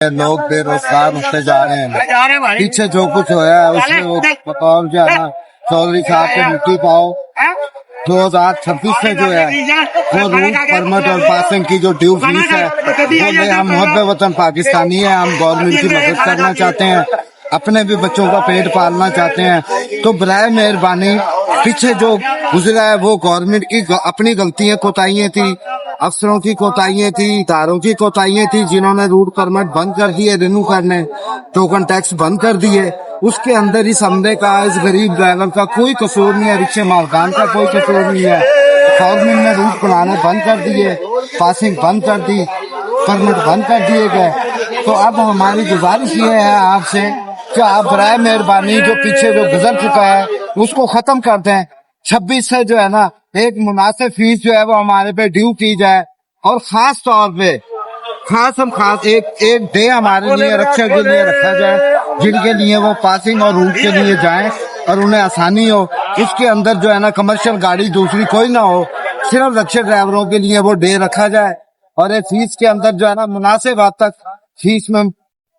लोग बेरोजगार होते जा रहे हैं। पीछे जो कुछ होया है उसमें वो बतौर जो है ना चौधरी साहब के मुक्ति पाओ 2026 से जो है वो रूट परमिट और पासिंग की जो ड्यू फीस है वो ले। हम मुहब्बे वतन पाकिस्तानी है, हम गवर्नमेंट की मदद करना चाहते हैं, अपने भी बच्चों का पेट पालना चाहते हैं। तो बराए मेहरबानी पीछे जो गुजरा है वो गवर्नमेंट की अपनी गलतियां कोताहियां थी, अफसरों की कोताहियां थी, इदारों की कोताहियां थी, जिन्होंने रूट परमिट बंद कर दिए, रिन्यू करने टोकन टैक्स बंद कर दिए। उसके अंदर इस हमले का, इस गरीब ड्राइवर का कोई कसूर नहीं है, रिक्शे मालकान का कोई कसूर नहीं है। गवर्नमेंट ने रूट बनाने बंद कर दिए, पासिंग बंद कर दी, परमिट बंद कर दिए गए। तो अब हमारी गुजारिश ये है आपसे कि आप बराए मेहरबानी जो पीछे जो गुजर चुका है उसको खत्म कर दें। 26 से जो है ना एक मुनासिब फीस जो है वो हमारे पे ड्यू की जाए, और खास तौर पे खास एक डे हमारे लिए रक्षा के लिए रखा जाए, जिनके लिए वो पासिंग और रूट के लिए जाएं और उन्हें आसानी हो। इसके अंदर जो है ना कमर्शियल गाड़ी दूसरी कोई ना हो, सिर्फ रक्षा ड्राइवरों के लिए वो डे रखा जाए। और ये फीस के अंदर जो है ना मुनासिब हद तक फीस में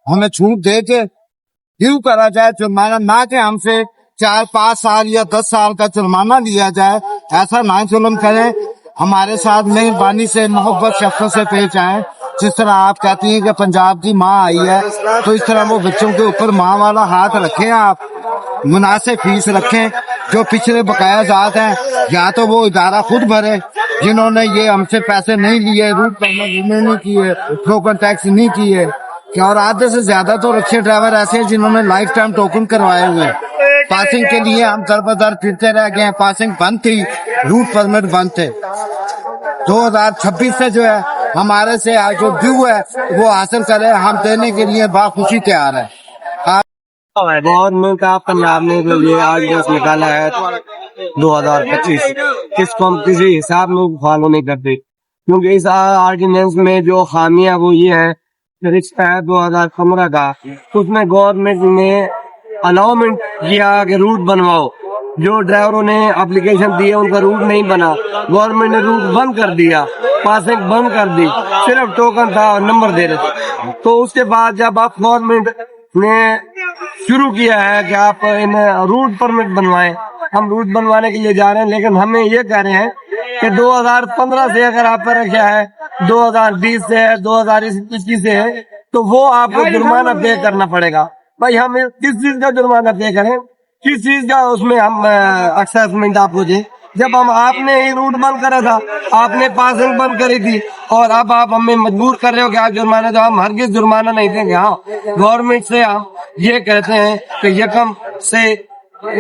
हमें छूट दे के ड्यू करा जाए, जुर्माना ना के हमसे 4-5 साल या 10 साल का जुर्माना लिया जाए। ऐसा ना जुल्म करें, हमारे साथ मेहरबानी से मोहब्बत शफ़क़त से पेश आए। जिस तरह आप कहती हैं कि पंजाब की माँ आई है, तो इस तरह वो बच्चों के ऊपर माँ वाला हाथ रखें, आप मुनासिब फीस रखें। जो पिछले बकाया जात हैं या तो वो इदारा खुद भरे, जिन्होंने ये हमसे पैसे नहीं लिए, रूट परमिट नहीं किए, टोकन टैक्स नहीं किए, और आधे से ज्यादा तो रिक्शा ड्राइवर ऐसे हैं जिन्होंने लाइफ टाइम टोकन करवाए हुए। पासिंग के लिए हम दर बदर फिरते रह गए, पासिंग बंद थी, रूट परमिट बंद थे। 2026 से जो है हमारे से आज जो ड्यू है वो हासिल करे, हम देने के लिए बाखुशी तैयार है। गवर्नमेंट का पंजाब ने जो ये आर्डिनेंस निकाला है 2025, इसको हम किसी हिसाब में फॉलो नहीं करते, क्योंकि इस आर्डिनेंस में जो खामियां वो ये है, रिक्शा है 2015 का, उसमें गवर्नमेंट ने अलाउमेंट किया कि रूट बनवाओ। जो ड्राइवरों ने एप्लीकेशन दिए उनका रूट नहीं बना, गवर्नमेंट ने रूट बंद कर दिया, पासिंग बंद कर दी, सिर्फ टोकन था और नंबर दे रहे। तो उसके बाद जब आप गवर्नमेंट ने शुरू किया है कि आप इन रूट परमिट बनवाएं, हम रूट बनवाने के लिए जा रहे हैं, लेकिन हमें ये कह रहे हैं कि 2015 से अगर आप पर रखा है, 2020 से है, 2021 से है, तो वो आपको जुर्माना पे करना पड़ेगा। भाई हम किस चीज का जुर्माना पे करें, किस चीज का उसमें हम असेसमेंट आपको दें, जब हम आपने ही रूट बंद करा था, आपने पासिंग बंद करी थी, और अब आप हमें मजबूर कर रहे हो कि आप जुर्माना, तो हम हरगिज जुर्माना नहीं देंगे। हाँ, गवर्नमेंट से हम ये कहते हैं कि यकम से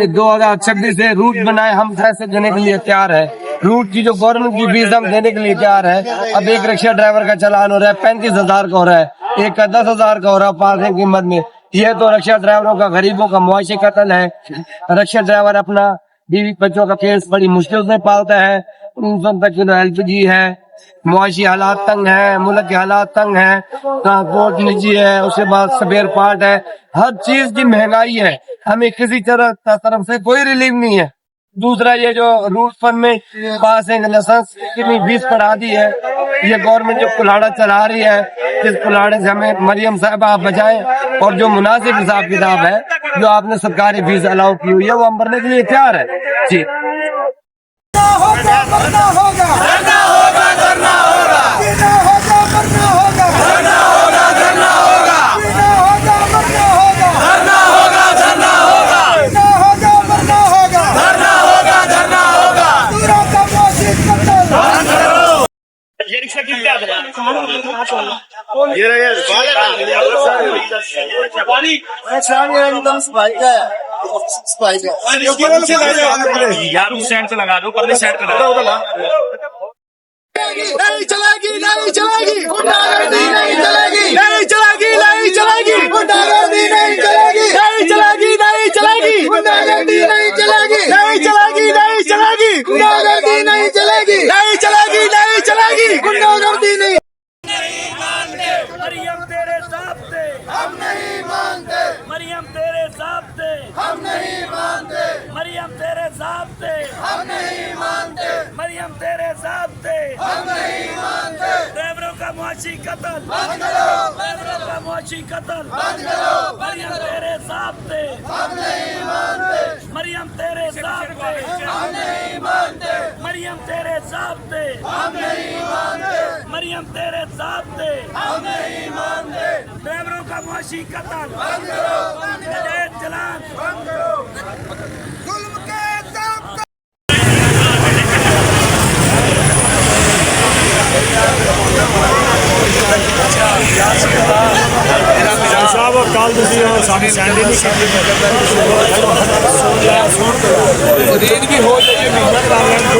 2026 से रूट बनाए, हम पैसे देने के लिए तैयार है। रूट की जो गवर्नमेंट की फीस हम देने के लिए तैयार है। अब एक रिक्शा ड्राइवर का चालान हो रहा है 35,000 का हो रहा है, एक का 10,000 का हो रहा है पासिंग कीमत में। ये तो रिक्शा ड्राइवरों का, गरीबों का मुआशी कत्ल है। रिक्शा ड्राइवर अपना बीवी बच्चों का पेट बड़ी मुश्किल से पालता है, उन तक LPG है, मुआशी हालात तंग है, मुल्क के हालात तंग है, ट्रांसपोर्ट निजी है, उसके बाद स्पेयर पार्ट है, हर चीज की महंगाई है, हमें किसी तरफ से कोई रिलीफ नहीं है। दूसरा ये जो रूट परमिट, पासिंग, लाइसेंस कितनी फीस बढ़ा दी है, ये गवर्नमेंट जो कुल्हाड़ा चला रही है, इस कुल्हाड़े से हमें मरियम साहब आप बचाएं, और जो मुनासिब हिसाब किताब है, जो आपने सरकारी फीस अलाउ की हुई है, वो हम भरने के लिए तैयार है जी। ये रिक्शा कितने आते हैं? यार उस साइड से लगा दो, परले साइड पे नहीं चलेगी, नहीं चलेगी, गुंडागर्दी नहीं चलेगी, नहीं चलेगी, नहीं चलेगी, गुंडागर्दी नहीं चलेगी, नहीं चलेगी, नहीं चलेगी, गुंडागर्दी नहीं चलेगी, नहीं चलेगी, नहीं चलेगी, गुंडागर्दी नहीं चलेगी, नहीं चलेगी, नहीं चलेगी, गुंडागर्दी नहीं। मरियम तेरे साथ से हम नहीं मानते, मरियम तेरे साथ से हम नहीं मानते, मरियम तेरे साथ से हम नहीं मानते, मरियम तेरे साथ से हम नहीं मानते। ड्राइवरों का मुआशी कत्ल बंद करो, बेगलों का मुआशी कत्ल बंद करो, मरियम तेरे ज़ाब्ते हम नहीं मानते, मरियम तेरे ज़ाब्ते हम नहीं मानते, मरियम तेरे ज़ाब्ते हम नहीं मानते, मरियम तेरे ज़ाब्ते हम नहीं मानते, बेगलों का मुआशी कत्ल बंद करो, नजायज जलान बंद करो, जुल्म के ज़ाब्ते साहब कल तुसी साडी सैंडी नहीं रेंज भी हो जाए मेहनत कर रहे हैं